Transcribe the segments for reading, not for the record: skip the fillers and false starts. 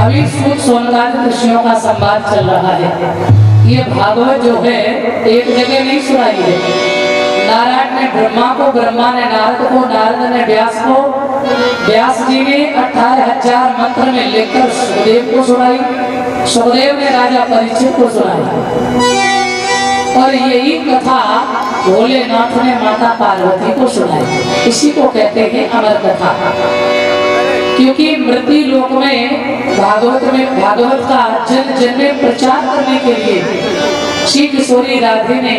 अभी सूत सोनकादि ऋषियों का संवाद चल रहा है। ये भागवत जो है एक जगह नहीं सुनाई है। नारायण ने ब्रह्मा को, ब्रह्मा ने नारद को, नारद ने व्यास को, व्यास जी ने 18,000 मंत्र में लिखकर सुखदेव को सुनाई, सुखदेव ने राजा परीक्षित को सुनाई। और यही कथा भोलेनाथ ने माता पार्वती को सुनाई। इसी को कहते हैं अमर कथा। क्योंकि मृत्यु लोक में भागवत का जन जन में प्रचार करने के लिए श्री किशोरी राधे ने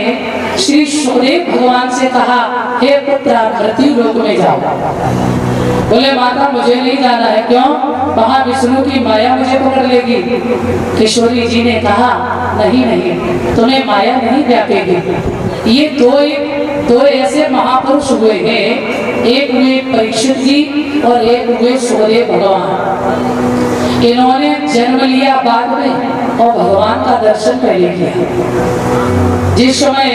श्री सुखदेव भगवान से कहा, हे पुत्र मृत्यु लोक में जाओ। बोले माता मुझे नहीं जाना है। क्यों? वहां विष्णु की माया मुझे पकड़ लेगी। किशोरी जी ने कहा, नहीं नहीं, तुम्हें माया नहीं व्यापेगी। ये दो ऐसे महापुरुष हुए हैं, एक हुए परीक्षित जी और एक हुए सुखदेव भगवान। इन्होंने जन्म लिया बाद में और भगवान का दर्शन पहले किया। जिस समय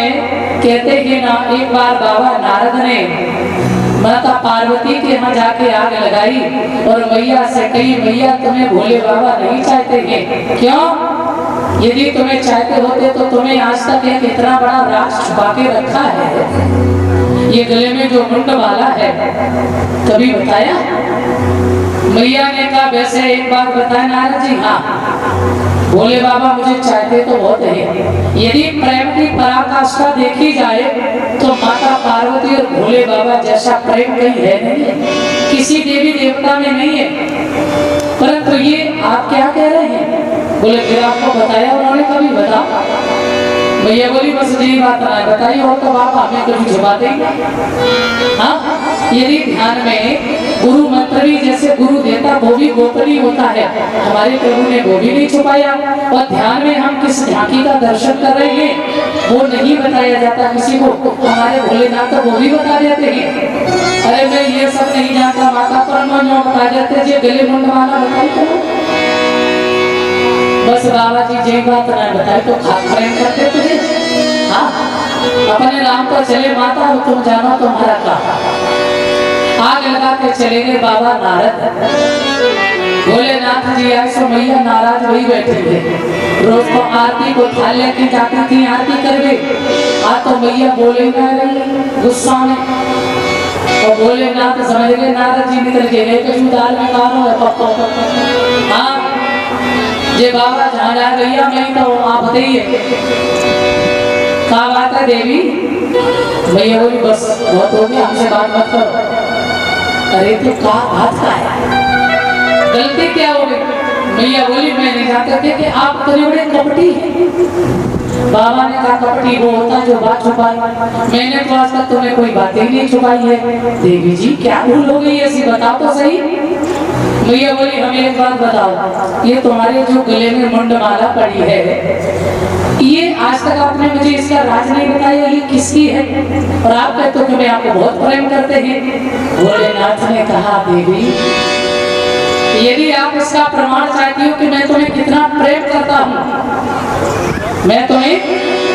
कहते हैं ना, एक बार बाबा नारद ने माता पार्वती के यहाँ जाके आग लगाई और मैया से कही, मैया तुम्हें भोले बाबा नहीं चाहते हैं। क्यों? यदि तुम्हें चाहते होते तो तुम्हें आज तक एक इतना बड़ा राज छुपा के रखा है। ये गले में जो मुंड वाला है कभी बताया? मैया ने कहा, वैसे एक बात बताया नारद जी, हाँ भोले बाबा मुझे चाहते तो बहुत है। यदि प्रेम की पराकाष्ठा देखी जाए तो माता पार्वती और भोले बाबा जैसा प्रेम कहीं है नहीं, किसी देवी देवता में नहीं है। परंतु ये आप क्या कह रहे हैं? बोले फिर आपको बताया उन्होंने, कभी बता। भैया बोली बस यही बात ना बताई और तो बाप हमें कभी छुपा देंगे। हाँ, यदि ध्यान में गुरु मंत्र भी जैसे गुरु देता वो भी गोपनीय होता है, हमारे प्रभु ने वो भी नहीं छुपाया। और ध्यान में हम किस झांकी का दर्शन कर रहे हैं वो नहीं बताया जाता किसी को। हमारे भोलेनाथ तो वो भी बता देते हैं। अरे मैं ये सब नहीं जानता, माता परम बता देते जे गले मुंड वाला बताई करो। बस बाबा जी जे बात ना बताए तो प्रेम करते तुझे। हाँ, अपने नाम पर चले माता, तुम जानो तुम्हारा काम। आग लगा के चले गए बाबा नारद। भोलेनाथ जी आए सो मैया नाराज वही बैठे थे। रोज को आरती को थाल लेके जाती थी, आरती कर गए। आज तो मैया बोले ना रही गुस्सा में, और भोलेनाथ समझ गए नारद जी निकल के गए कहीं दाल में काम है पप्पा। हाँ, ये बाबा जहाँ जा गई मैं तो आप बताइए कहा बात है देवी? भैया बोली बस बहुत हो गया, हमसे बात मत करो। अरे तो क्या बात का है, गलती क्या हो गई? भैया बोली मैं नहीं जानते थे कि आप तो बड़े कपटी हैं। बाबा ने कहा कपटी वो होता जो बात छुपाई, मैंने तो आज तक तुम्हें कोई बात ही नहीं छुपाई है। देवी जी क्या भूल हो गई ऐसी, बताओ तो सही। भैया बोली हमें एक बात बताओ, ये तुम्हारे जो गले में मुंड माला पड़ी है, ये आज तक आपने मुझे इसका राज नहीं बताया, ये किसकी है? और आप कहते हो कि मैं आपको बहुत प्रेम करते हैं। भोलेनाथ ने कहा देवी यदि आप इसका प्रमाण चाहती हो कि मैं तुम्हें कितना प्रेम करता हूँ, मैं तुम्हें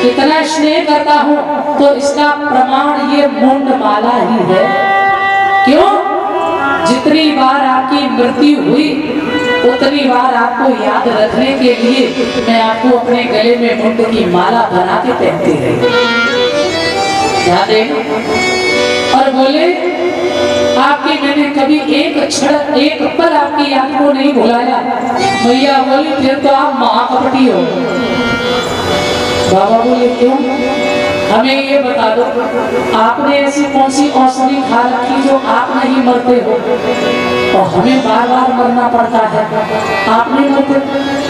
कितना स्नेह करता हूँ, तो इसका प्रमाण ये मुंड माला ही है। क्यों? जितनी बार आपकी मृत्यु हुई उतनी बार आपको याद रखने के लिए मैं आपको अपने गले में मुंड की माला बना के पहनती रही। याद है? और बोले आपकी मैंने कभी एक क्षण एक पल आपकी याद को नहीं भुलाया। मैया बोली फिर तो आप महाकपटी हो। बाबा बोले क्यों? हमें ये बता दो आपने ऐसी कौन सी औषधि खा रखी जो आप नहीं मरते हो और हमें बार बार मरना पड़ता है? आप नहीं मरते?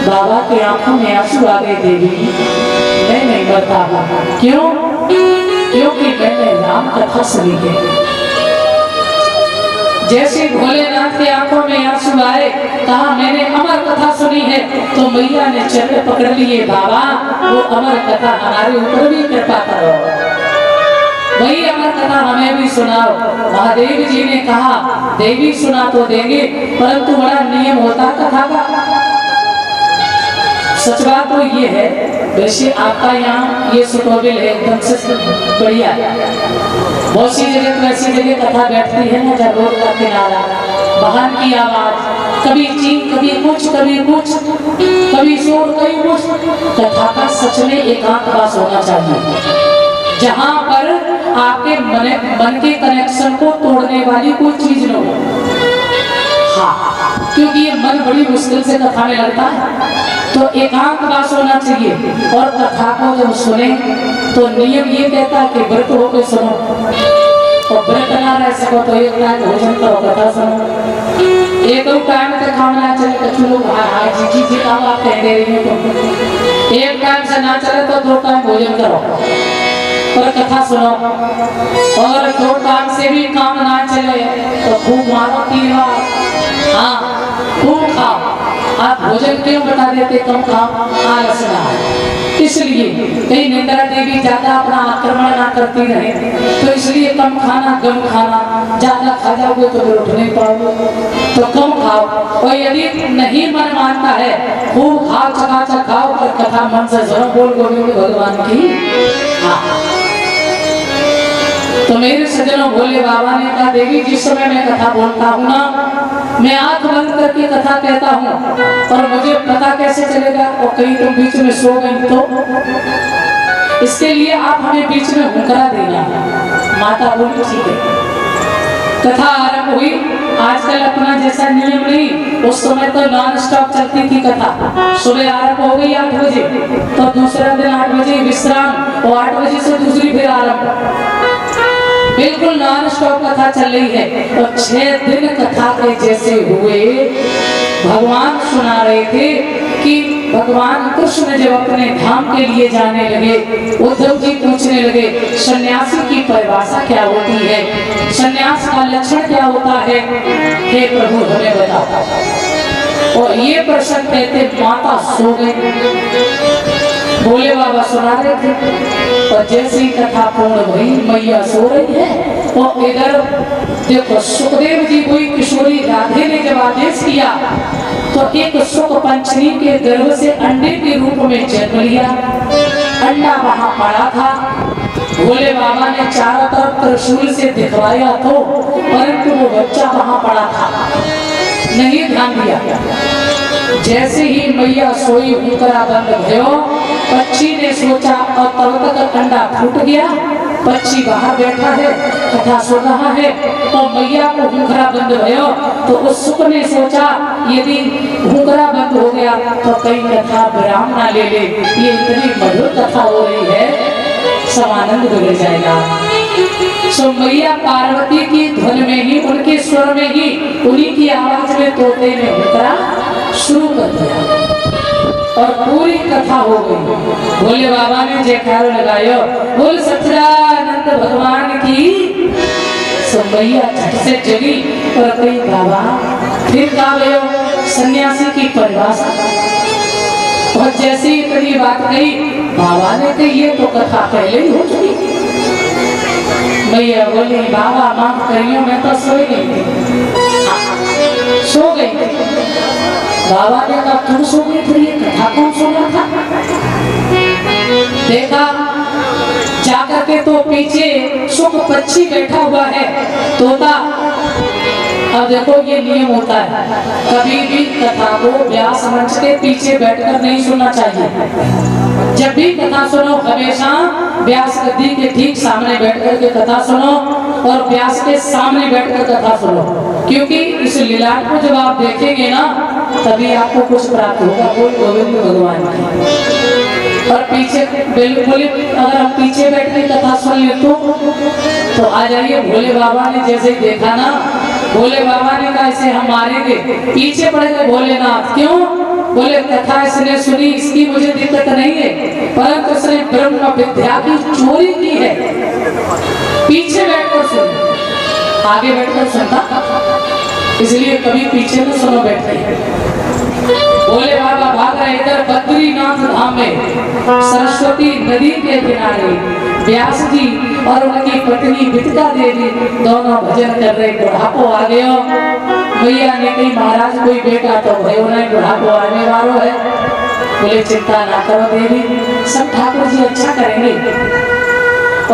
बाबा की आंखों में आंसू आ गए। देवी मैं नहीं मरता हूँ। क्यों? क्योंकि मैंने राम कथा सुनी है। जैसे भोलेनाथ के आंखों में आंसू आए, कहा मैंने अमर कथा सुनी है, तो मैया ने चरण पकड़ लिए। बाबा वो अमर कथा हमारे ऊपर भी कृपा करो, वही अमर कथा हमें भी सुनाओ। महादेव जी ने कहा देवी सुना तो देंगे, परंतु बड़ा नियम होता कथा का। सच बात तो ये है, वैसे आपका यहाँ ये सुटोबिल है एकदम से बढ़िया। बहुत सी जगह तो ऐसी जगह कथा बैठती है ना, जब रोड का किनारा, वाहन की आवाज, कभी चीन, कभी कुछ, कभी शोर, कभी कुछ। कथा का सच में एकांतवास होना चाहिए, जहां पर आपके मन के कनेक्शन को तोड़ने वाली कोई चीज न हो। हाँ, क्योंकि ये मन बड़ी मुश्किल से कथा में लगता है, तो एकांतवास होना चाहिए। और कथा को जब सुने तो नियम ये कहता है कि व्रत होकर सुनो, और व्रत ना रह सको तो एक टाइम भोजन करो, कथा सुनो। एक टाइम कथा में ना चले तो लोग हाँ जी काम आप कह दे रही हो, तो एक टाइम से ना चले तो 2 टाइम भोजन करो और कथा सुनो। और 2 टाइम से भी काम ना चले तो खूब मारो 3 बार, हाँ खूब खाओ। आप भोजन क्यों बता देते कम खाओ? आलस ना है, इसलिए कहीं निंद्रा देवी ज्यादा अपना आक्रमण ना करती रहे, तो इसलिए कम खाना, कम खाना। ज्यादा खा जाओगे तो फिर उठ नहीं पाओगे, तो कम खाओ। और यदि नहीं मन मानता है, खूब खाओ, चकाचक खाओ, पर कथा मन से सुनो, बोल गोविंद भगवान की। हाँ, तो मेरे सज्जनों, भोले बाबा ने कहा देवी जिस समय मैं कथा बोलता हूँ ना, मैं आंख बंद करके कथा कहता हूँ, और मुझे पता कैसे चलेगा और कहीं तुम बीच में सो गई तो? इसके लिए आप हमें बीच में हुंकरा देना। माता बोली ठीक है। कथा आरंभ हुई। आजकल अपना जैसा नियम नहीं, उस समय तो नॉन स्टॉप चलती थी कथा। सुबह आरंभ हो गई 8 बजे, तो दूसरा दिन 8 बजे विश्राम, और 8 बजे से दूसरी फिर आरंभ। बिल्कुल नॉन स्टॉप कथा चल रही है। और 6 दिन कथा के जैसे हुए, भगवान सुना रहे थे कि भगवान कृष्ण जब अपने धाम के लिए जाने लगे, उद्धव जी पूछने लगे सन्यासी की परिभाषा क्या होती है, सन्यास का लक्षण क्या होता है, हे प्रभु हमें बताओ। और ये प्रश्न कहते माता सो गई। भोले बाबा सुना रहे थे, और जैसे ही कथा पूर्ण हुई, मैया सो रही है। और इधर देखो सुखदेव जी हुई किशोरी राधे ने जब आदेश किया, तो एक सुख पंचमी के गर्भ से अंडे के रूप में जन्म लिया। अंडा वहां पड़ा था, भोले बाबा ने चारों तरफ त्रिशूल से दिखवाया तो, परंतु वो बच्चा वहां पड़ा था, नहीं ध्यान दिया। जैसे ही मैया सोई, हुंकरा बंद भयो, पक्षी ने सोचा, और तब तक अंडा फूट गया। पक्षी बाहर बैठा है, कथा सुन रहा है, और मैया को हुंकरा बंद भयो, तो उस सुख ने सोचा यदि हुंकरा बंद हो गया तो कई कथा विराम ना ले ले, ये इतनी मधुर कथा हो रही है, समानंद बिगड़ जाएगा। सो मैया पार्वती की धुन में ही, उनके स्वर में ही, उन्हीं की आवाज में तोते ने हुंकरा शुरू कर दिया, और पूरी कथा हो गई। भोले बाबा ने जयकारा लगायो, बोल सच्चिदानंद भगवान की। मैया झट से जगी और कही बाबा फिर गायो सन्यासी की परिभाषा। और जैसे ही इतनी बात कही, बाबा ने कही ये तो कथा पहले ही हो चुकी। मैया बोली बाबा माफ करियो, मैं तो सोई गई थी, सो गई थी। बाबा ने कहा तुम सो गई थी, ये कथा कौन सुना था? देखा जाकर के तो पीछे सुख पक्षी बैठा हुआ है, तोता। अब देखो ये नियम होता है, कभी भी कथा को व्यास मंच के पीछे बैठकर नहीं सुनना चाहिए। जब भी कथा सुनो हमेशा व्यास गद्दी के ठीक सामने बैठकर के कथा सुनो, और व्यास के सामने बैठकर कथा सुनो, क्योंकि इस लीलाट को जब आप देखेंगे ना, तभी आपको कुछ प्राप्त होगा। बोल गोविंद भगवान की। और पीछे बिल्कुल, अगर हम पीछे बैठ के कथा सुन ले तो आ जाइए। भोले बाबा ने जैसे देखा ना, भोले बाबा ने कहा इसे हम मारेंगे, पीछे पड़ गए भोलेनाथ। क्यों? बोले कथा इसने सुनी, इसकी मुझे दिक्कत नहीं है, परंतु उसने ब्रह्म विद्या की चोरी की है। पीछे बैठकर सुन, आगे बैठकर सुनता, इसलिए कभी पीछे तो सुनो बैठ के। भोले बाबा भाग रहे इधर बद्रीनाथ धाम में, सरस्वती नदी के किनारे व्यास जी और उनकी पत्नी विदिता देवी दोनों भजन कर रहे। बुढ़ापो आ गयो। मैया ने कही महाराज कोई बेटा तो भयो नहीं, बुढ़ापो आने वालों है। बोले चिंता ना करो देवी, सब ठाकुर जी अच्छा करेंगे।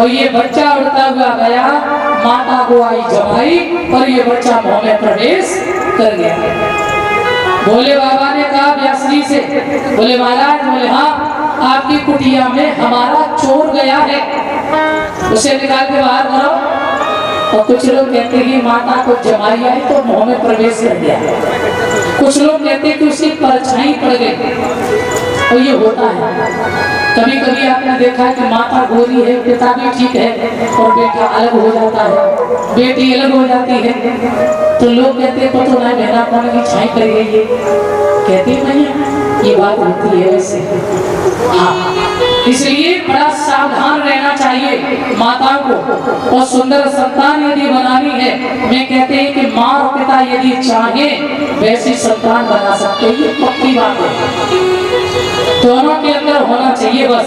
और ये बच्चा उड़ता हुआ गया, माता को आई जमाई, और ये बच्चा मुंह में प्रवेश कर गया। भोले बाबा ने कहा व्यास जी से, बोले महाराज, बोले हाँ, आपकी कुटिया में हमारा चोर गया है, उसे निकाल के बाहर करो। और कुछ लोग कहते हैं माता को जमाई आई तो मुंह में प्रवेश कर गया, कुछ लोग कहते हैं कि उसकी परछाई पड़ गई। तो ये होता है, कभी कभी आपने देखा है कि माता गोरी है, पिता भी ठीक है और बेटा अलग हो जाता है, बेटी अलग हो जाती है, तो लोग कहते हैं तो ना बहना कौन की छाई कर गई है, कहते नहीं, ये बात होती है वैसे। हाँ, इसलिए बड़ा सावधान रहना चाहिए माताओं को। और सुंदर संतान यदि बनानी है, मैं कहते हैं कि माँ और पिता यदि चाहे वैसी संतान बना सकते हैं, ये पक्की बात है, दोनों के अंदर होना चाहिए बस।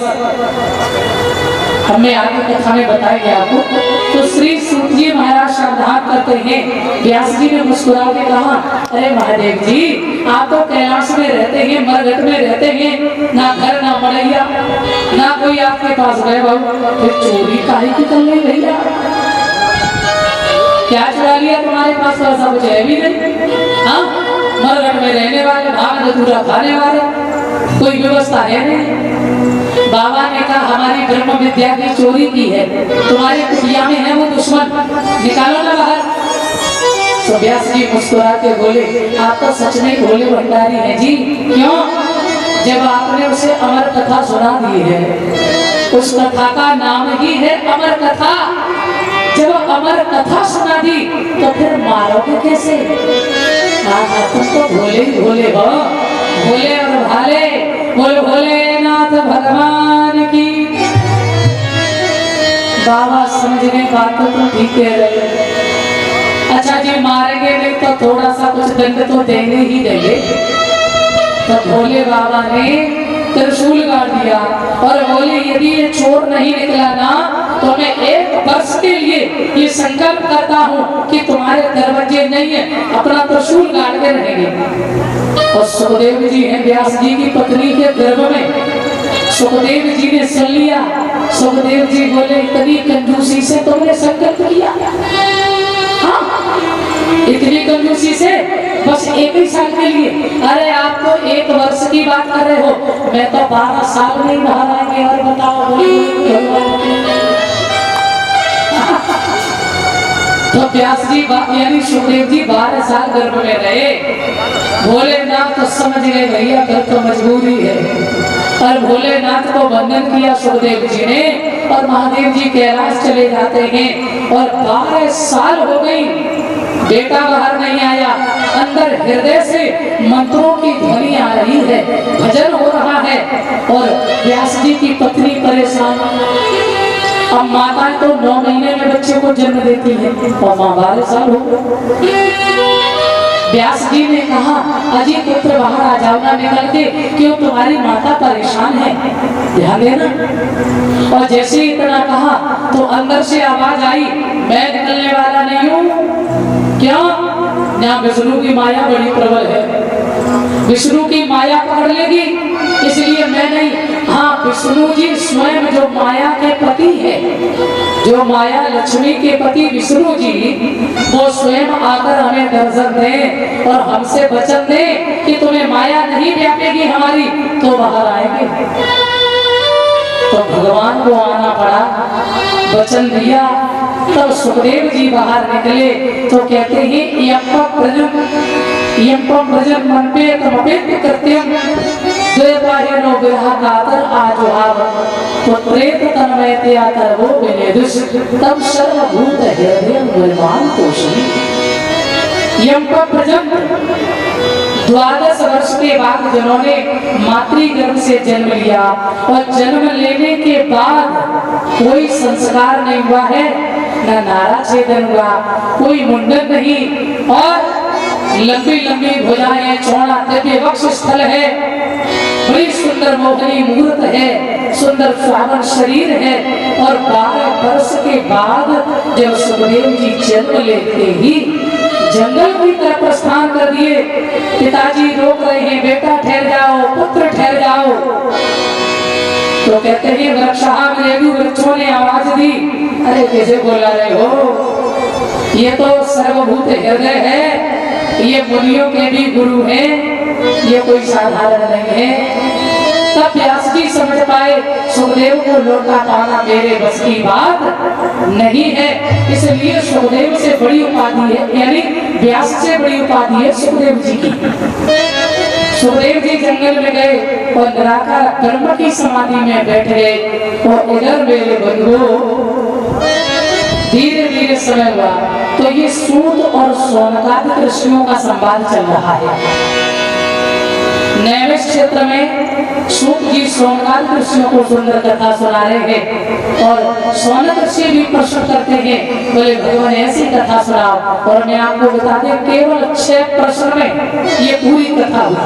हमें आगे कथा में बताएंगे आपको। तो श्री सूत जी महाराज श्रद्धान करते हैं। व्यास जी ने मुस्कुरा के कहा, अरे महादेव जी, आप तो कैलाश में रहते हैं, मरघट में रहते हैं, ना घर ना मड़ैया, ना कोई आपके पास गए बाबू, फिर चोरी काहे की कर ले भैया? क्या चुरा लिया तुम्हारे पास? तो ऐसा कुछ है भी नहीं। हाँ, मरघट में रहने वाले, भाग धतूरा खाने वाले, कोई व्यवस्था है नहीं। बाबा ने कहा हमारी ब्रह्म विद्या की चोरी की है, तुम्हारी कुटिया में है वो दुश्मन, निकालो ना बाहर। तो व्यास जी मुस्कुरा के बोले, आप तो सच में भोले भंडारी हैं जी। क्यों? जब आपने उसे अमर कथा सुना दी है, उस कथा का नाम ही है अमर कथा। जब अमर कथा सुना दी तो फिर मारोगे कैसे? तुम तो भोले ही भोले हो, भोले और भाले। बोले भोलेनाथ भगवान की। बाबा समझने बात तो ठीक कह रहे। अच्छा जी, मारेंगे नहीं तो थोड़ा सा कुछ दंड तो देंगे ही देंगे। तो भोले बाबा ने त्रिशूल गाड़ दिया और बोले यदि ये चोर नहीं निकला ना तो मैं 1 वर्ष के लिए ये संकल्प करता हूँ कि तुम्हारे दरवाजे नहीं है, अपना त्रिशूल गाड़ के रहेंगे। और सुखदेव जी हैं व्यास जी की पत्नी के गर्भ में। सुखदेव जी ने सुन लिया। सुखदेव जी बोले, इतनी कंजूसी से तुमने संकल्प किया? हाँ, इतनी कंजूसी से बस 1 ही साल के लिए? अरे आप तो 1 वर्ष की बात कर रहे हो, मैं तो 12 साल में बाहर आएंगे। और बताओ तो व्यास जी यानी सुखदेव जी 12 साल गर्भ में रहे। भोलेनाथ तो समझ गए भैया फिर तो मजबूरी है, और भोलेनाथ को वंदन किया सुखदेव जी ने। और महादेव जी कैलाश चले जाते हैं और 12 साल हो गई, बेटा बाहर नहीं आया। अंदर हृदय से मंत्रों की ध्वनि आ रही है, भजन हो रहा है। और व्यास जी की पत्नी परेशान। अब माताएं तो 9 महीने में बच्चे को जन्म देती है और माँ 12 साल हो गए। व्यास जी ने कहा, अजी पुत्र बाहर आ जाओ ना निकल के, क्यों तुम्हारी माता परेशान है, ध्यान देना। और जैसे ही इतना कहा तो अंदर से आवाज आई, मैं निकलने वाला नहीं हूँ। क्यों? यहाँ विष्णु की माया बड़ी प्रबल है, विष्णु की माया पकड़ लेगी, इसलिए मैं नहीं। हाँ, विष्णु जी स्वयं जो माया के पति है, जो माया लक्ष्मी के पति विष्णु जी, वो स्वयं आकर हमें दर्शन दे और हमसे वचन दे कि तुम्हें माया नहीं व्यापेगी हमारी, तो बाहर आएंगे। तो भगवान को आना पड़ा, वचन दिया। तब सुखदेव जी बाहर निकले तो कहते हैं यम प्रजन मन पे तमपेत कृत्यम द्वैपायनो विरह कातर आजुहाव पुत्रेत तन्मय त्यातर वो विनेदुष तब सर्वभूत हृदय निर्माण पोषणी। यम प्रजन 12 वर्ष के बाद जिन्होंने मातृगर्भ से जन्म लिया और जन्म लेने के बाद कोई संस्कार नहीं हुआ है, न नारा छेदन हुआ, कोई मुंडन नहीं, और लंबी लंबी भुजाएं, चौड़ा दिव्य वक्ष स्थल है, बड़ी सुंदर मोहनी मूर्त है, सुंदर सुहावन शरीर है। और 12 वर्ष के बाद जब सुखदेव जी जन्म लेते ही जंगल की तरफ प्रस्थान कर दिए। पिताजी रोक रहे हैं, बेटा ठहर जाओ, पुत्र ठहर जाओ। तो कहते हैं वृक्षों ने आवाज दी, अरे कैसे बोला रहे हो, ये तो सर्वभूत हृदय है, ये मुनियों के भी गुरु हैं, ये कोई साधारण नहीं है। तब व्यास जी समझ पाए सुखदेव को लौटा पाना मेरे बस की बात नहीं है, इसलिए सुखदेव से बड़ी उपाधि है, यानी व्यास से बड़ी उपाधि है सुखदेव जी की। सुखदेव जी जंगल में गए और निराकार ब्रह्म की समाधि में बैठ गए और उधर मेरे बंधुओं धीरे धीरे समय हुआ तो ये सूत और सोनकादिक ऋषियों का संवाद चल रहा है। नैमिष क्षेत्र में सूत जी सोनकादिक ऋषियों को सुंदर कथा सुना रहे हैं और सोनक ऋषि भी प्रश्न करते हैं, बोले भगवान ऐसी कथा सुनाओ। और मैं आपको बता दें केवल 6 प्रश्न में ये पूरी कथा हुई।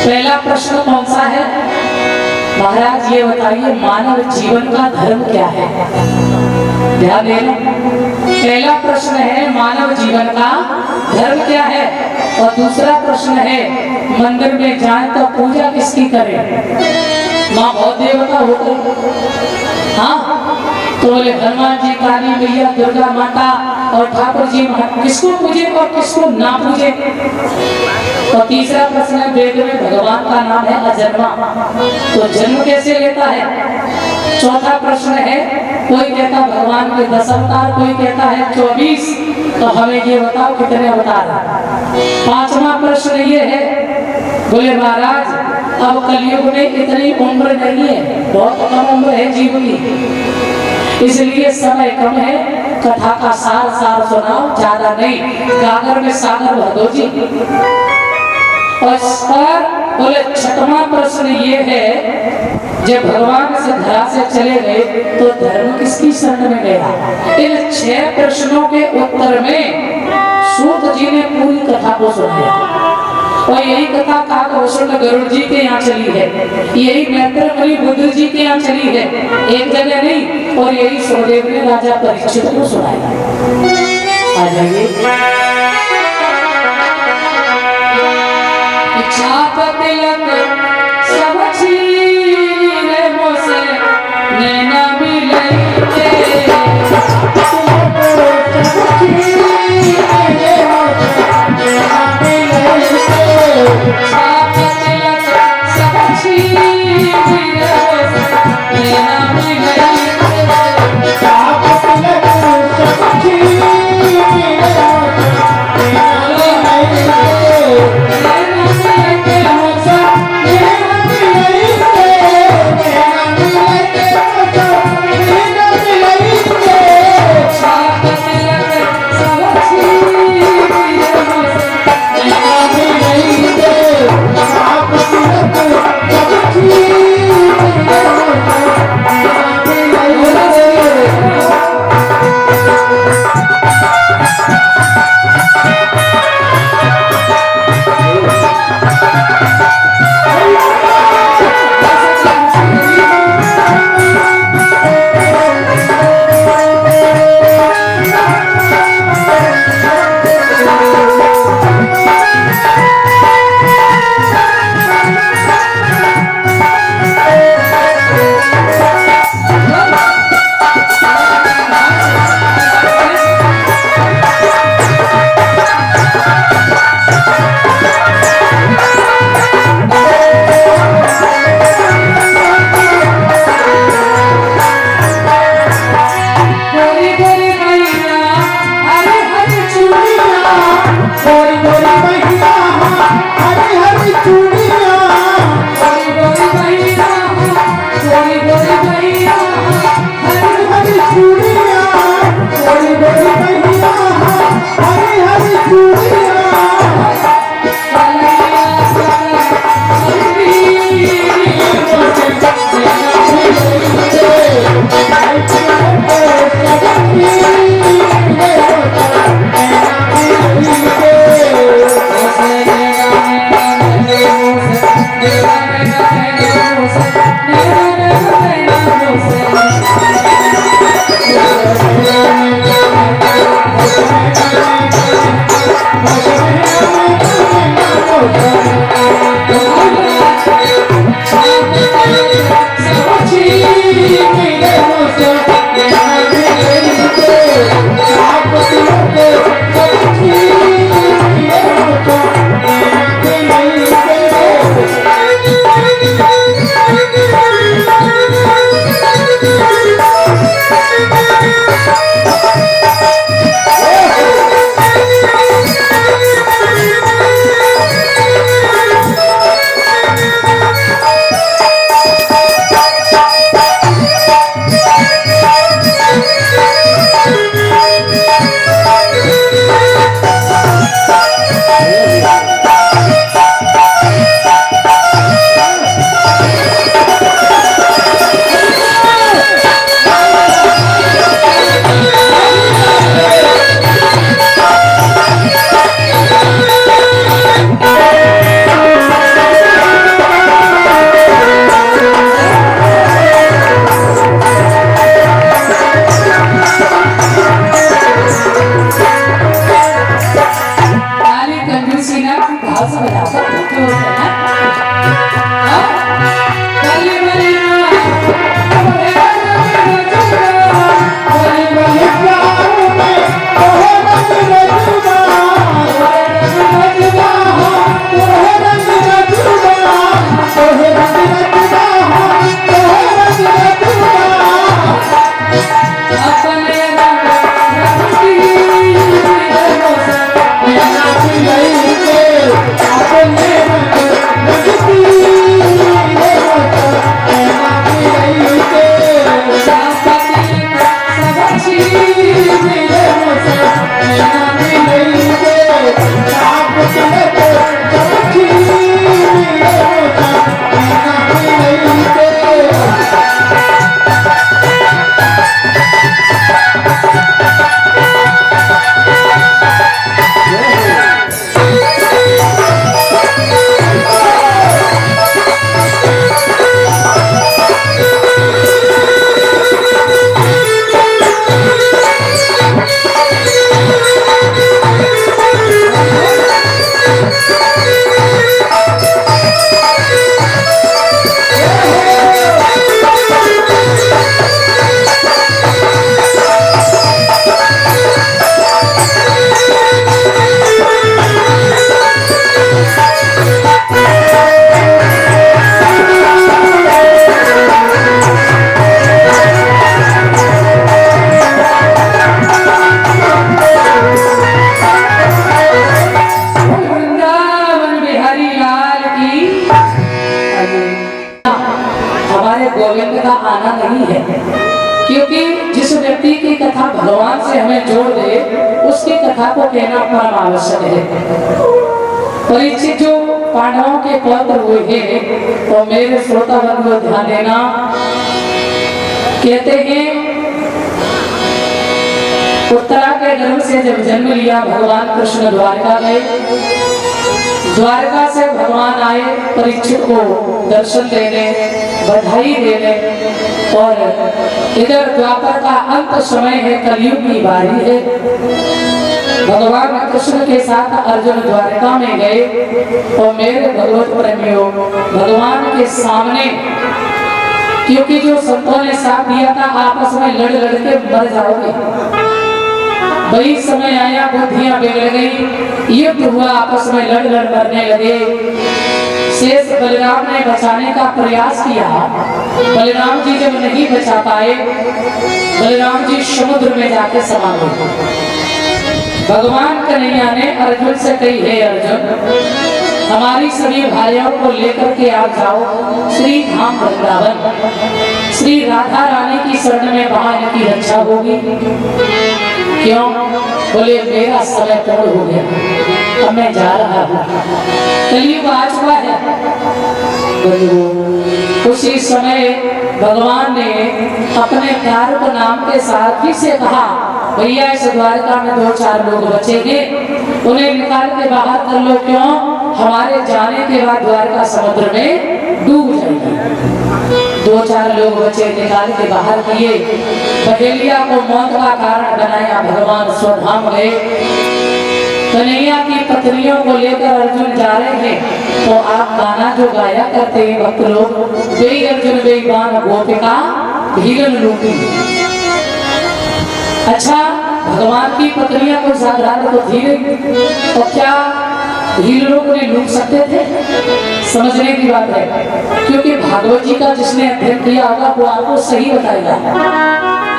पहला प्रश्न कौन सा है? महाराज ये बताइए मानव जीवन का धर्म क्या है? ध्यान देना, पहला प्रश्न है मानव जीवन का धर्म क्या है, और दूसरा प्रश्न है मंदिर में जाए तो पूजा किसकी करें? माँ बहुत देवता होते, हाँ तो बोले हनुमान जी, काली मैया, दुर्गा माता और ठाकुर जी किसको पूजे और किसको ना पूजे। और तीसरा प्रश्न है वेद में भगवान का नाम है अजन्मा, तो जन्म कैसे लेता है? चौथा प्रश्न है कोई कहता भगवान के 10 अवतार, कोई कहता है 24, तो हमें ये बताओ कितने अवतार हैं? पांचवा प्रश्न ये है, बोले महाराज अब कलयुग में इतनी उम्र नहीं है, बहुत कम उम्र है जीव की, इसलिए समय कम है, कथा का सार सार सुनाओ, ज्यादा नहीं, गागर में सागर भर दो जी। और बोले छठवां प्रश्न ये है जब भगवान से धरा से चले गए तो धर्म किसकी शरण में गया? इन 6 प्रश्नों के उत्तर में सूत जी ने पूरी कथा को सुनाया और यही कथा काकभूषण गरुड़ जी के यहाँ चली है, यही मैत्रेय बुद्ध जी के यहाँ चली है, एक जगह नहीं, और यही सुखदेव ने राजा परीक्षित को सुनाया। आ जाइए। छाप तिलक सब छीने मुझसे नैना मिलते, छाप तिलक सब छीने मुझसे नैना मिलते, छाप तिलक सब छीने मुझसे नैना मिलते। भगवान से हमें जोड़ दे, उसकी कथा को कहना परम आवश्यक है। परीक्षित जो पांडवों के पौत्र हुए हैं, तो मेरे श्रोता वर्ग को ध्यान देना। कहते हैं उत्तरा के गर्भ से जब जन्म लिया भगवान कृष्ण द्वारका गए, द्वारका से भगवान आए परीक्षित को दर्शन देने, बधाई देने, और इधर द्वापर का अंत समय है, कलयुग की बारी है। भगवान कृष्ण के साथ अर्जुन द्वारका में गए, और मेरे भगवत प्रेमियों भगवान के सामने, क्योंकि जो संतों ने साथ दिया था आपस में लड़ लड़ के मर जाओगे, वही समय आया, बुद्धियां बिगड़ गई, युद्ध हुआ, आपस में लड़ लड़ मरने लगे। शेष बलराम ने बचाने का प्रयास किया, बलराम जी जब नहीं बचा पाए, बलराम जी समुद्र में जाके समा गए। भगवान कन्हैया ने अर्जुन से कही, हे अर्जुन, हमारी सभी भाइयों को लेकर के आप जाओ श्री धाम वृंदावन, श्री राधा रानी की शरण में वहां इनकी रक्षा होगी। क्यों? बोले मेरा समय पूर्ण हो गया, अब मैं जा रहा हूँ, कलयुग आ चुका है। उसी समय भगवान ने अपने प्यार को नाम के साथी से कहा, भैया इस द्वारका में 2-4 लोग बचेंगे, उन्हें निकाल के बाहर कर लो। क्यों? हमारे जाने के बाद द्वारका समुद्र में डूब जाएगी। 2-4 लोग बचे, निकाल के बाहर किए, बहेलिया को मौत का कारण बनाया, भगवान स्वधाम गए। कन्हैया की पत्नियों को लेकर अर्जुन जा रहे हैं, तो आप गाना जो गाया करते हैं भक्त लोग, वे अर्जुन बेईमान गोपिका भीगन लूटी। अच्छा, भगवान की पत्नियां को साधारण तो थी नहीं, तो क्या भील लोग ने लूट सकते थे? समझने की बात है, क्योंकि भागवत जी का जिसने अध्ययन किया होगा वो आपको सही बताएगा।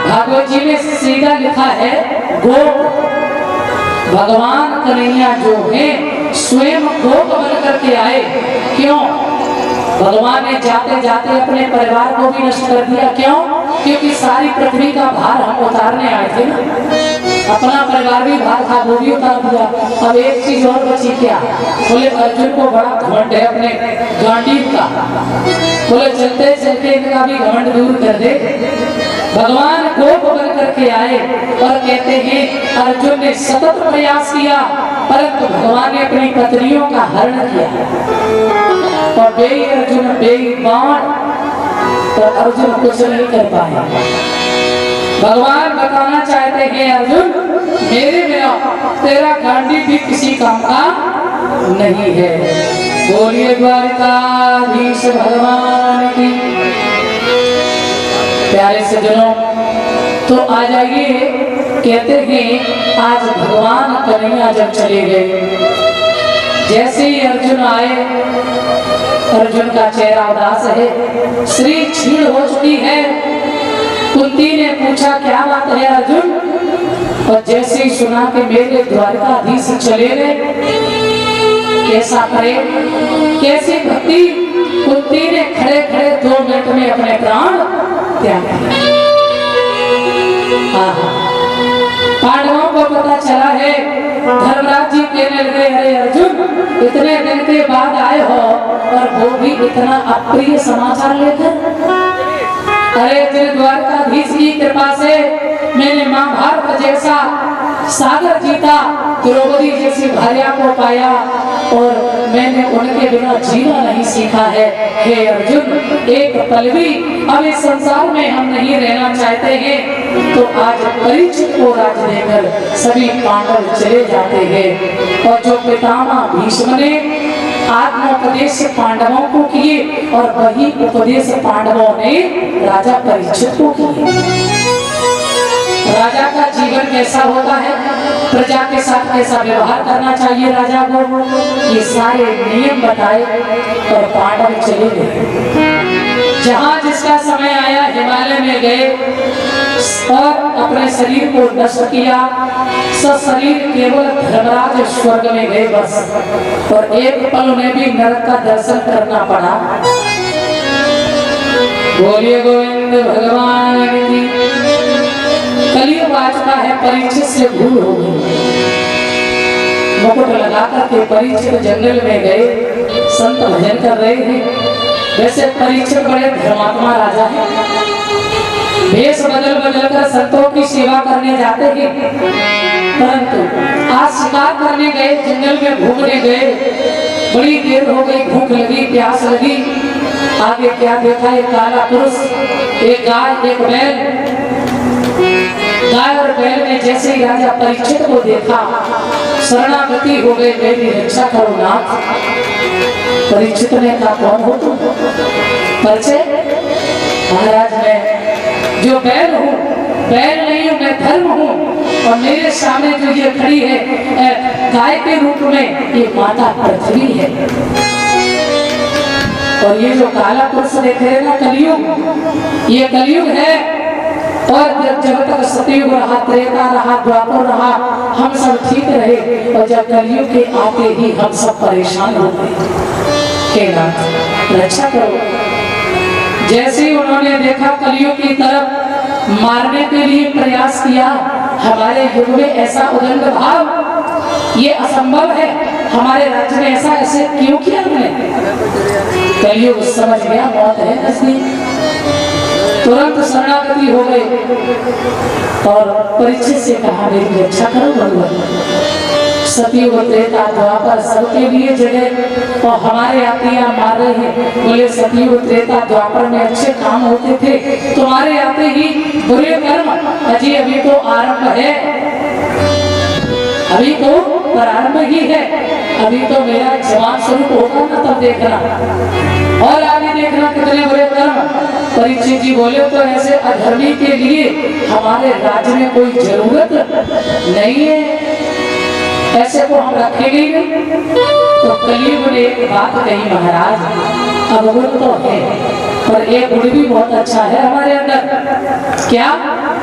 भागवत जी में सीधा लिखा है, गोप भगवान कन्हैया जो है स्वयं गोप बन करके आए। क्यों? भगवान ने जाते जाते अपने परिवार को भी नष्ट कर दिया। क्यों? क्योंकि सारी पृथ्वी का भार हम उतारने आए थे ना, अपना परिवार भी भार था, वो भी उतार दिया। अब एक चीज और बची, क्या? बोले अर्जुन को बड़ा घमंड है अपने गांडीव का, बोले चलते चलते इनका भी घमंड दूर कर दे। भगवान गोप बन करके आए, और कहते हैं अर्जुन ने सतत प्रयास किया, परंतु भगवान ने अपनी पत्नियों का हरण किया, और बे अर्जुन बेईमान, तो अर्जुन कुछ नहीं कर पाए। भगवान बताना चाहते हैं, अर्जुन मेरे बिना तेरा गांडी भी किसी काम का नहीं है। बोलिए द्वारकाधीश भगवान की। प्यारे सज्जनों, तो आ जाइए, कहते हैं आज भगवान कन्हैया जब चले गए, जैसे ही अर्जुन आए, अर्जुन का चेहरा उदास है, शरीर क्षीण हो चुकी है। कुंती ने पूछा क्या बात है अर्जुन, और जैसे ही सुना कि मेरे द्वारकाधीश चले गए, कैसा प्रेम, कैसी भक्ति, कुंती ने खड़े खड़े 2 मिनट में अपने प्राण त्याग दिए। पांडवों को पता चला है, धर्मराज जी कहने लगे, अरे अर्जुन इतने दिन के बाद आए हो, और वो भी इतना अप्रिय समाचार लेकर। अरे तेरे द्वारकाधीश की कृपा से मैंने महाभारत जैसा सागर जीता, द्रौपदी जैसी भार्या को पाया, और मैंने उनके बिना जीना नहीं सीखा है। हे अर्जुन, एक पल भी अब इस संसार में हम नहीं रहना चाहते हैं। तो आज परीक्षित को राज देकर सभी पांडव चले जाते हैं, और जो पितामह भीष्म ने आत्मोपदेश पांडवों को किए, और वही उपदेश पांडवों ने राजा परीक्षित को किए। राजा का जीवन कैसा होता है, प्रजा के साथ कैसा व्यवहार करना चाहिए राजा को, ये सारे नियम बताए, और पांडव चले गए। जहां जिसका समय आया हिमालय में गए, और अपने शरीर को नष्ट किया। शरीर केवल धर्मराज स्वर्ग में गए बस, और एक पल उन्हें भी नरक का दर्शन करना पड़ा। बोलिए गोविंद भगवान की। कलयुग आ चुका है, परीक्षित से भूल हो गई। मुकुट लगा करके परीक्षित जंगल में गए, संत भजन कर रहे हैं। वैसे परीक्षित बड़े धर्मात्मा राजा है, भेष बदल बदल कर संतों की सेवा करने जाते हैं। परंतु आज शिकार करने गए, जंगल में घूमने गए, बड़ी देर हो गई, भूख लगी, प्यास लगी। आगे क्या देखा, एक काला पुरुष, एक गाय, एक बैल। गाय और बैल ने जैसे ही राजा परीक्षित को देखा, शरणागति हो गए, मेरी रक्षा करो नाथ। परीक्षित ने कहा, कौन हो तुम? परिचय? महाराज मैं जो बैल हूँ, बैल नहीं हूँ, मैं धर्म हूँ। और मेरे सामने जो ये खड़ी है गाय के रूप में, ये माता पृथ्वी है। और ये जो काला पुरुष देख रहे ना, कलयुग, ये कलयुग है। और जब तक सतयुग रहा, त्रेता रहा, द्वापर रहा, हम सब ठीक रहे। और जब कलयुग के आते ही हम सब परेशान हो गए। हे नाथ रक्षा करो। जैसे ही उन्होंने देखा कलयुग की तरफ मारने के लिए प्रयास किया, हमारे युग में ऐसा उदंड भाव, ये असंभव है। हमारे राज्य में ऐसा ऐसे क्यों किया उन्होंने? कलयुग समझ गया मौत है नजदीक, तुरंत शरणागति हो गए और परीक्षित से कहा, मेरी रक्षा करो भगवान। सतयुग त्रेता द्वापर सबके लिए जगह, और हमारे आते यहाँ मार रहे हैं। बोले सतयुग त्रेता द्वापर में अच्छे काम होते थे, तुम्हारे आते ही बुरे कर्म। अजी अभी तो आरंभ है, अभी तो प्रारंभ ही है। अभी तो मेरा जवान स्वरूप होगा ना, तब देखना, और आगे देखना कितने बुरे कर्म। परीक्षित जी बोले, तो ऐसे अधर्मी के लिए हमारे राज्य में कोई जरूरत नहीं है, ऐसे को हम रखेंगे नहीं। तो कलयुग ने एक बात कही, महाराज अवगुण तो है, पर एक गुण भी बहुत अच्छा है हमारे अंदर। क्या?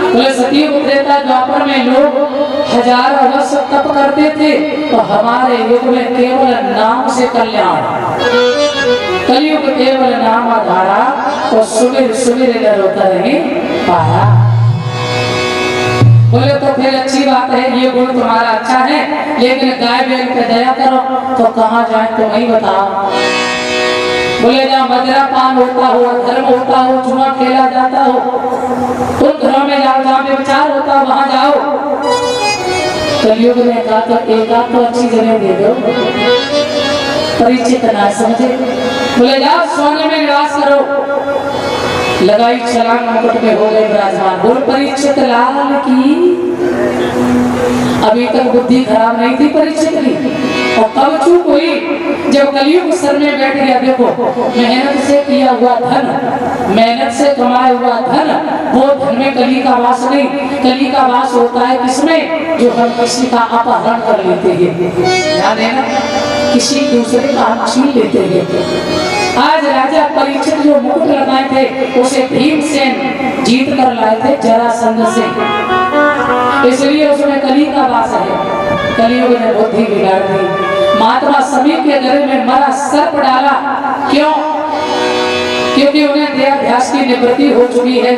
बोले सतयुग त्रेता द्वापर में लोग हजारों वर्ष तप करते थे, तो हमारे युग में केवल नाम से कल्याण। कलयुग केवल नाम आधारा, और सुमिर सुमिर नरोता नहीं पाया। बोले तो फिर अच्छी बात है, ये गुण तुम्हारा अच्छा है, लेकिन गाय बैल पे दया करो। तो कहाँ जाए तो नहीं बताओ। बोले जहाँ मदिरा पान होता हो, धर्म होता हो, जुआ खेला जाता हो, उन घरों में जाओ, जहाँ व्यभिचार होता हो वहां जाओ। कलयुग ने कहा, तो एक आध तो अच्छी जगह दे दो। परीक्षित ना समझे, बोले जाओ सोने में निवास करो। लगाई छलांग, मुकुट में हो गए विराजमान। बोल परीक्षित लाल की। अभी तक बुद्धि खराब नहीं थी परीक्षित की, और कब चूक हुई जब कलयुग सर में बैठ गया। देखो मेहनत से किया हुआ धन, मेहनत से कमाया हुआ धन, वो धन में कली का वास नहीं। कली का वास होता है किसमें? जो हम किसी का अपहरण कर लेते हैं, याद है ना, किसी दूसरे का हम छीन लेते हैं। आज राजा परीक्षित जो मुकुट लगाए थे, उसे भीमसेन जीत कर लाए थे जरासंध से, इसलिए उसमें कली का वास है। कलयुग ने बुद्धि बिगाड़ दी। महात्मा सभी के गले में मरा सर्प डाला। क्यों? क्योंकि उन्हें देहाध्यास की निवृत्ति हो चुकी है।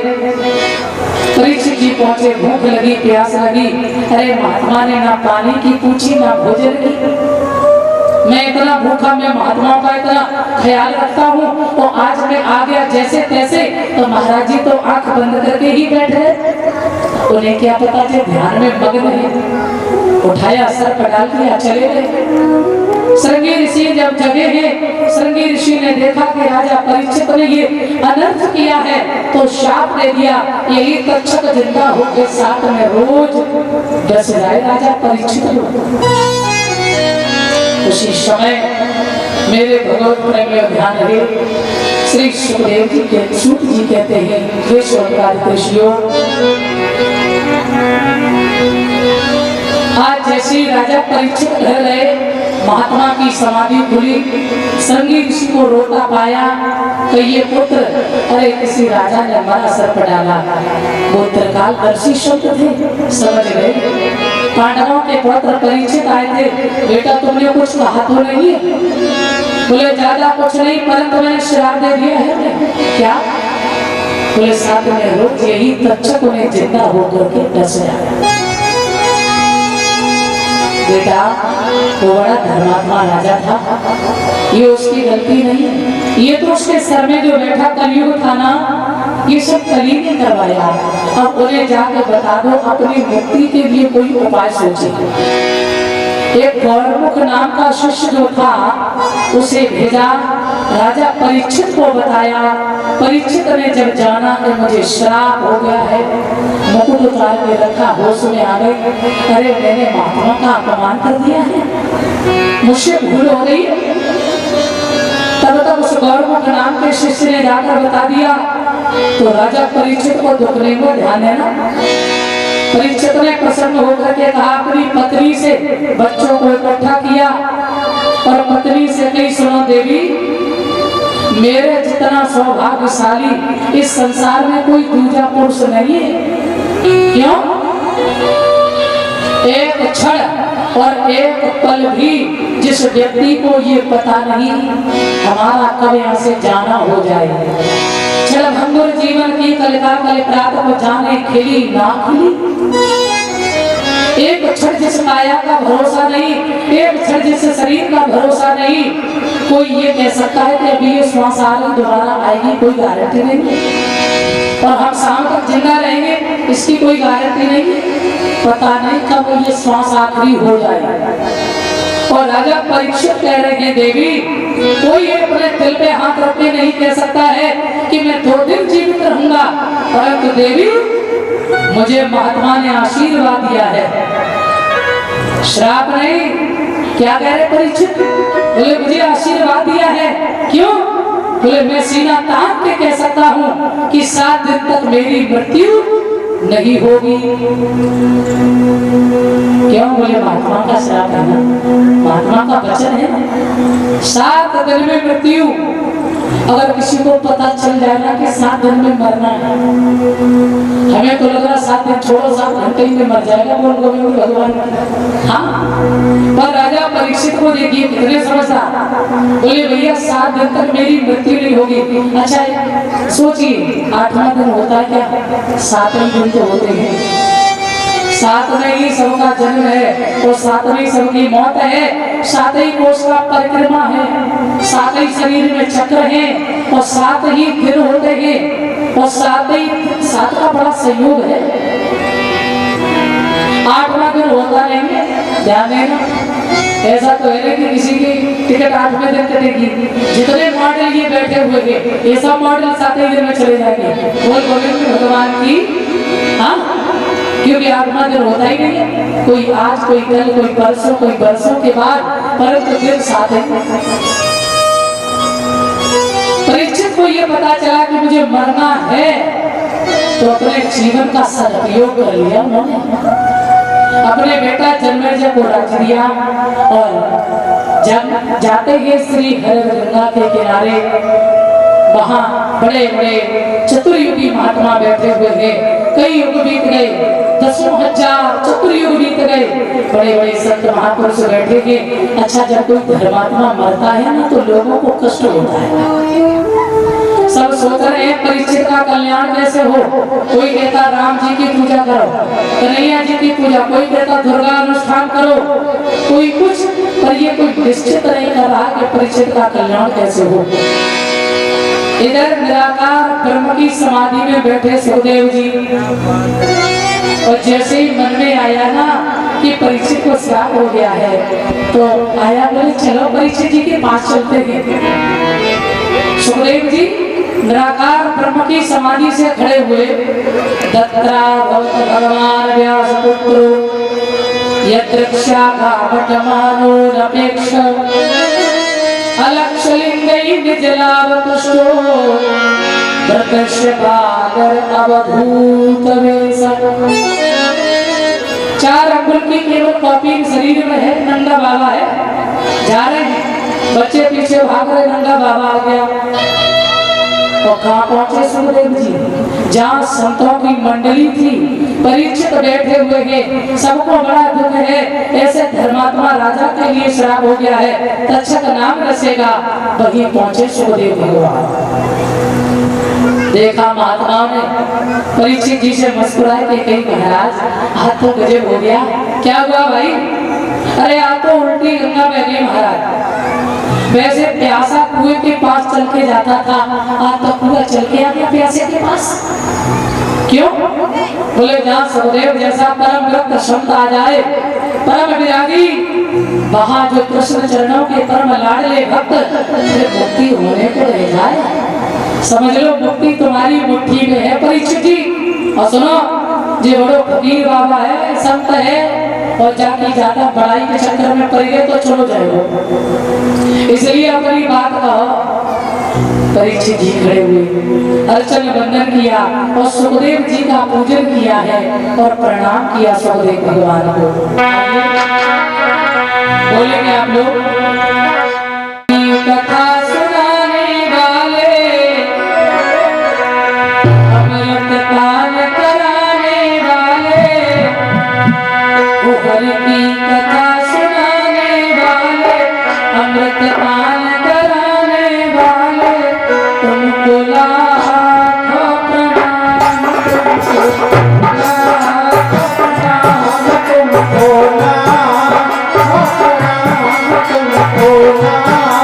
परीक्षित जी पहुंचे, भूख लगी, प्यास लगी। अरे महात्मा ने ना पानी की पूछी, ना भोजन की। मैं इतना भूखा, मैं महात्माओं का इतना ख्याल रखता हूँ, तो आज मैं आ गया जैसे तैसे। तो महाराज जी तो आंख बंद करके ही बैठे, उन्हें क्या पता जो ध्यान में मग्न है। उठाया, सर्प डाल दिया, चले गए। श्रृंगी ऋषि जब जगे हैं, श्रृंगी ऋषि ने देखा कि राजा परीक्षित ने ये अनर्थ किया है, तो शाप दे दिया, यही तक्षक जिंदा होकर साथ में रोज डस जाए राजा परीक्षित। उसी समय मेरे भगवत प्रेमी ध्यान रहे, श्री सुखदेव जी के सूत जी कहते हैं, वे ऋषियों, आज जैसे राजा परीक्षित घर गए, महात्मा की समाधि खुली, श्रृंगी ऋषि को रोता पाया कि ये पुत्र, अरे किसी राजा ने हमारा सर्प डाला। वो त्रिकालदर्शी शब्द थे, समझ गए। पांडवों के पुत्र परीक्षित आए थे, बेटा तुमने कुछ कहा तो नहीं? बोले ज्यादा कुछ नहीं, परंतु मैंने श्राप दे दिया है। क्या? बोले साथ में रोज यही तक्षक उन्हें जिंदा होकर के डस आया। बेटा वो बड़ा धर्मात्मा राजा था, ये उसकी गलती नहीं, ये तो उसके सर में जो बैठा कलयुग था ना, ये सब कली ने करवाया। अब उन्हें जाके बता दो अपनी मुक्ति के लिए कोई उपाय सोचे। एक गौरमुख नाम का शिष्य जो था उसे भेजा, राजा परीक्षित को बताया। परीक्षित ने जब जाना कि मुझे श्राप हो गया है, मुकुट उतार के रखा, होश में आ गई, अरे मैंने महात्मा का अपमान कर दिया है, मुझसे भूल हो गई। तब तक उस गौरमुख नाम के शिष्य ने जाकर बता दिया। तो राजा परीक्षित को दुखने को ध्यान देना। परीक्षित ने प्रसन्न होकर के कहा, अपनी पत्नी से बच्चों को इकट्ठा किया और पत्नी से कही, सुनो देवी, मेरे जितना सौभाग्यशाली इस संसार में कोई दूजा पुरुष नहीं है। क्यों? एक क्षण और एक पल भी जिस व्यक्ति को ये पता नहीं हमारा कब यहाँ से जाना हो जाए। क्षण भंगुर जीवन की कलिका कल प्रात को जाने खिली ना खिली। एक क्षण जिस काया का भरोसा नहीं, एक क्षण जिस शरीर का भरोसा नहीं, कोई ये कह सकता है कि अभी ये श्वास आ रही दोबारा आएगी, कोई गारंटी नहीं। और हम शाम तक जिंदा रहेंगे, इसकी कोई गारंटी नहीं। पता नहीं कब ये श्वास आखिरी हो जाए। और राजा परीक्षित कह रहे हैं, देवी, कोई अपने दिल पे हाथ रख के नहीं कह सकता है कि मैं 2 दिन जीवित रहूंगा, परंतु देवी मुझे महात्मा ने आशीर्वाद दिया है, श्राप नहीं। क्या कह रहे परीक्षित? बोले मुझे आशीर्वाद दिया है। क्यों? बोले मैं सीना तान के कह सकता हूँ कि 7 दिन तक मेरी मृत्यु नहीं होगी। क्यों? बोले महात्मा का श्राप है ना, महात्मा का वचन है, 7 दिन में मृत्यु। अगर किसी को पता चल जाएगा कि 7 दिन में मरना है, हमें तो लग रहा 7 दिन छोड़ो, 7 घंटे में मर जाएगा, बोल गोविंद भगवान। हाँ, पर राजा परीक्षित को देखिए कितने समझदार। बोले भैया 7 दिन तक मेरी मृत्यु नहीं होगी। अच्छा सोचिए, 8वां दिन होता है क्या? 7वें दिन तो होते हैं। 7वें ही सबका जन्म है और 7वें सबकी मौत है। 7 ही कोष का परिक्रमा है, 7 ही शरीर में चक्र है और 7 ही दिन होते हैं और 7 का बड़ा संयोग है। 8वां दिन होता नहीं है, ध्यान देना। ऐसा तो है कि किसी की टिकट 8वें दिन कटेगी। जितने मॉडल ये बैठे हुए हैं, ये सब मॉडल 7वें दिन में चले जाएंगे। बोल गोविंद भगवान की। हाँ, क्योंकि 8वां दिन होता ही नहीं है। कोई आज, कोई कल, कोई परसों, कोई बरसों के बाद, परंतु दिन 7 है। परीक्षित को ये पता चला कि मुझे मरना है, तो अपने जीवन का सदुपयोग कर लिया उन्होंने। अपने बेटा जन्मेजय को रख दिया और जब जाते ही श्री हरिगंगा के किनारे वहां बड़े बड़े चतुर्युगी महात्मा बैठे हुए हैं। कई युग बीत गए, 10,000 चतुर्युग बीत गए, बड़े बड़े संत महापुरुष बैठे हैं। अच्छा, जब कोई धर्मात्मा मरता है ना तो लोगों को कष्ट होता है। सब सोच रहे हैं परीक्षित का कल्याण कैसे हो। कोई कहता राम जी की पूजा करो, कन्हैया जी की पूजा, कोई कहता दुर्गा अनुष्ठान करो, कोई कुछ, पर ये कोई निश्चित नहीं कर रहा कि परीक्षित का कल्याण कैसे हो। इधर निराकार ब्रह्म की समाधि में बैठे सुखदेव जी, और जैसे ही मन में आया ना कि परीक्षित को श्राप हो गया है, तो आया, बोले चलो परीक्षित जी के पास चलते हैं। सुखदेव जी निराकार ब्रह्म की समाधि से खड़े हुए, दत्रा भगवान व्यास पुत्रो यद्रक्षा कामटमानो नपेक्ष अलक्षलिंगै निजलावतुष्टो प्रत्यक्ष बागर अवधूत वेश। 4 अंगुल की केवल कॉपी शरीर में है। नंगा बाबा है, जा रहे हैं, बच्चे पीछे भाग रहे, नंगा बाबा आ गया। और कहाँ पहुंचे सुखदेव जी? जहाँ संतों की मंडली थी, परीक्षित बैठे हुए हैं, सबको बड़ा दुख है, ऐसे धर्मात्मा राजा के लिए श्राप हो गया है, तक्षक नाम रसेगा। वहीं पहुंचे सुखदेव भगवान। देखा महात्माओं ने परीक्षित जी से मुस्कुराए कि कहीं महाराज आज तो गजब हो गया। क्या हुआ भाई? अरे आज तो उल्टी गंगा बह गई महाराज। वैसे प्यासा कुएं के पास चल के जाता था, आज तो कुआं चल के आ गया प्यासे के पास। क्यों? बोले जहाँ सुखदेव जैसा परम भक्त संत आ जाए, परम विरागी, वहाँ जो कृष्ण चरणों के परम लाडले भक्त मुक्ति होने को रह जाए। समझ लो मुक्ति तुम्हारी मुट्ठी में है परीक्षित जी। और सुनो, जे बड़ो फकीर बाबा है, संत है, और जाके ज्यादा बड़ाई के चक्कर में पड़ गए तो चलो जाएगा। इसलिए अपनी बात कहो। परीक्षित जी खड़े हुए, अर्चन बंदन किया और सुखदेव जी का पूजन किया है और प्रणाम किया सुखदेव भगवान को। बोलेंगे आप लोग? कथा सुनाने वाले, अमृत पान कराने वाले, हरि की कथा सुनाने वाले, अमृत पान कराने वाले, तुमको लाखों प्रणाम, तुमको लाखों प्रणाम, तुमको लाखों प्रणाम, तुमको लाखों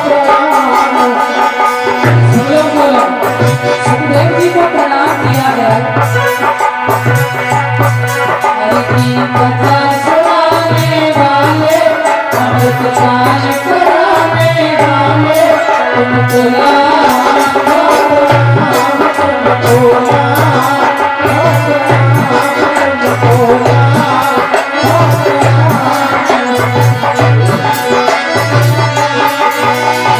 प्रणाम। बोलो, सुखदेव जी को प्रणाम किया है। हरि की कथा सुनाने वाले, अमृत पान कराने वाले, तुमको लाखों प्रणाम, तुमको लाखों प्रणाम, तुमको लाखों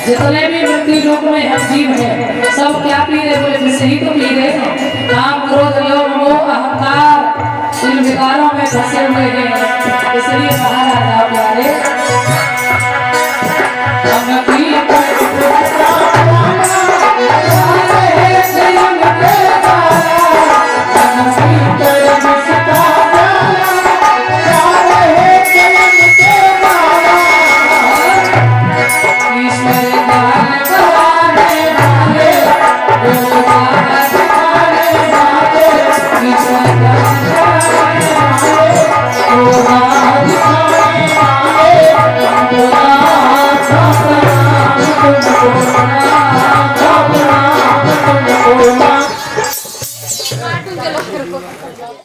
जितने भी मृत्यु लोक में हम जीव हैं, सब क्या पी रहे? बोले विष ही तो पी रहे हैं। काम, क्रोध, लोभ, मोह, अहंकार, इन विकारों में फंसे हुए हैं। इसलिए महाराज आप प्यारे